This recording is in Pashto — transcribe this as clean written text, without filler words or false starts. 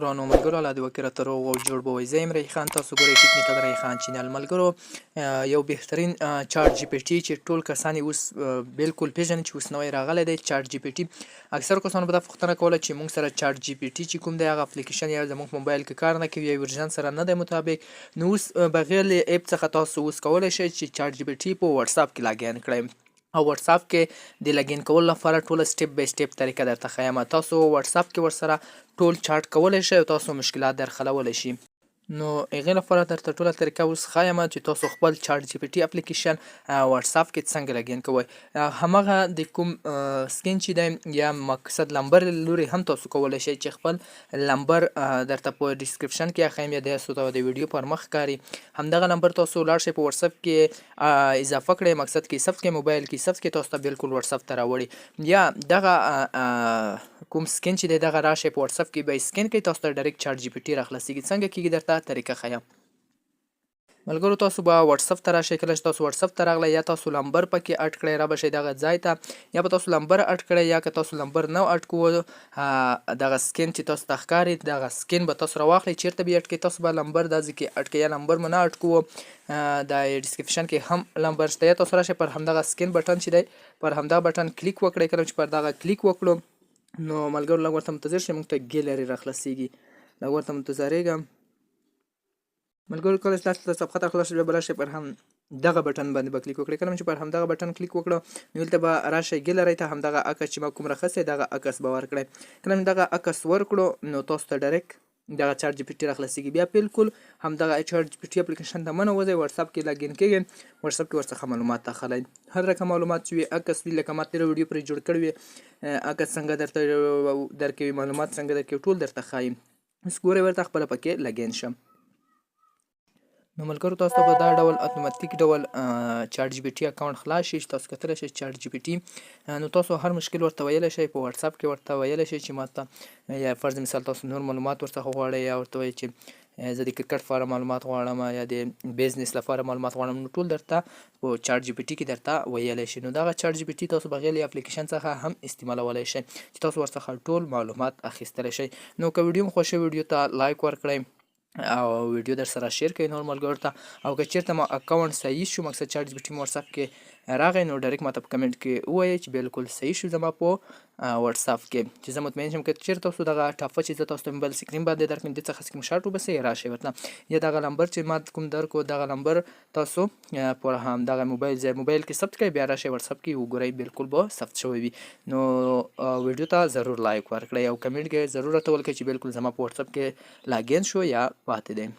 ګرانو ملګرو الله دې وکړي راته روغ او جوړ به وئ. زه یم ریحان، تاسو ګورئ ټیکنیکل ریحان چینل. ملګرو یو بهترین چاټ جی پی ټي چې ټول کسان یې اوس بالکل پېژني چې اوس نوی راغلی دی چاټ جی پی ټي. اکثر کسانو به دا پوښتنه کوله چې موږ سره چاټ جی پی ټي چې کوم دی هغه اپلیکیشن یا زموږ په موبایل کې کار نه کوي یا ورژن سره نه دی مطابق. نو اوس بغیر له اپ څخه تاسو اوس کولی شئ چې چاټ جی پی ټي په واتساپ کې لاګین کړئ او واتساپ کې د لاګین کولو لپاره ټوله سټپ بای سټپ طریقه درته ښیم. تاسو واتساپ کې ورسره ټول چاټ کولی شئ او تاسو مشکلات در حلولی شي. نو هغې لپاره درته ټوله طریقه اوس ښیم چې تاسو خپل چاټ جی پی ټي اپلیکیشن واتساپ کې څنګه لاګین کوئ. همغه د کوم سکین چې دی یا مقصد لمبر لوري هم تاسو کولی شئ چې خپل لمبر درته په ډسکرپشن کې ښیم یا تاسو ته د ویډیو پر مخ ښکاري. همدغه نمبر تاسو ولاړ شئ په واتساپ کې اضافه کړئ، مقصد کې ثبت کړئ، موبایل کې ثبت کړئ، تاسو ته بالکل واتساپ ته راوړي. یا دغه کوم سکین چې دی دغه راشئ په واتساپ کې به یې سکین کړئ، تاسو ته ډایرکټ چاټ جی پی ټي راخلاصیږي. څنګه کېږي درته طریقه ښیم. ملګرو تاسو به واتساپ ته راشئ، کله چې تاسو واتساپ ته راغلی یا تاسو لمبر پکې اډ کړئ را به شئ دغه ځای ته، یا به تاسو لمبر اډ کړئ یا که تاسو لمبر نه اډ کوو دغه سکین چې تاسو ته ښکاري دغه سکین به تاسو راواخلئ. چیرته به یې اډ کړئ؟ تاسو به لمبر دا ځای کې اډ کړئ یا لمبر مو نه اډ کوو د ډسکرپشن کې هم لمبر شته، یا تاسو راشئ پر همدغه سکین بټن چې دی پر همدغه بټن کلیک وکړئ. کله چې پر دغه کلیک وکړو نو ملګرو لږ ورته منتظر شئ، موږ ته ګیلري راخلاصیږي. لږ ورته منتظریږم ملګرو. کله چې تاسو صفحه ته خلاص شئ بیا به راشئ پر هم دغه بټن باندې به کلیک وکړئ. کله چې پر همدغه بټن کلیک وکړو نو دلته به راشئ ګیلري ته، همدغه عکس چې ما کوم راخیستی دغه عکس به ورکړئ. کله چې دغه عکس ورکړو نو تاسو ته ډایرکټ دغه چاټ جی پی ټي راخلاصیږي. بیا بالکل همدغه چاټ جی پی ټي اپلیکیشن ته منوځئ، واتساپ کې لاګین کېږئ، واتساپ کې ورڅخه معلومات اخلئ، هر رقم معلومات چې وي عکس وي لکه ما تېره ویډیو پرې جوړ کړی وي عکس څنګه درته درکوي، معلومات څنګه درکوي، ټول درته ښایم. اوس ګورئ ورته خپله پکې لاګین شم. نو ملګرو تاسو ته به دا ډول اتوماتیک ډول چاټ جی پی ټي اکاونټ خلاص شي چې تاسو کتلی شئ چاټ جی پی ټي. نو تاسو هر مشکل ورته ویلی شئ، په واتساپ کې ورته ویلی شئ چې ما ته یا فرض مثال تاسو نور معلومات ورڅخه غواړئ یا ورته وایئ چې زه د کرکټ لپاره معلومات غواړم یا د بیزنس لپاره معلومات غواړم، نو ټول درته په چاټ جی پی ټي کې درته ویلی شي. نو دغه چاټ جی پی ټي تاسو بغیر له اپلیکیشن څخه هم استعمالولی شئ چې تاسو ورڅخه ټول معلومات اخیستلی شئ. نو که ویډیو مو خوښ شوي ویډیو ته لایک ورکړئ او ویډیو در سره شیر کړئ نور ملګرو ته. او که چېرته مو اکاونټ صحیح شو، مقصد چاټ جی پی ټي مو واتساپ کې راغی، نو ډایرکټ ماته په کمنټ کې ووایئ چې بالکل صحیح شو زما په واتساپ کې، چې زه مطمئن شم. که چېرته اوس دغه ټاپه چې زه تاسو ته موبایل سکرین باندې درکړم دې څخه سکرین شاټ وباسئ راشئ ورته، یا دغه نمبر چې ما کوم درکړو دغه نمبر تاسو پر همدغه موبایل ځای موبایل کې ثبت کړئ، بیا راشئ واتساپ کې وګورئ بالکل به ثبت شوی وي. نو ویډیو ته ضرور لایک ورکړئ او کمنټ کې ضرور راته ولیکئ چې بالکل زما په واتساپ کې لاګین شو یا پاتې دی.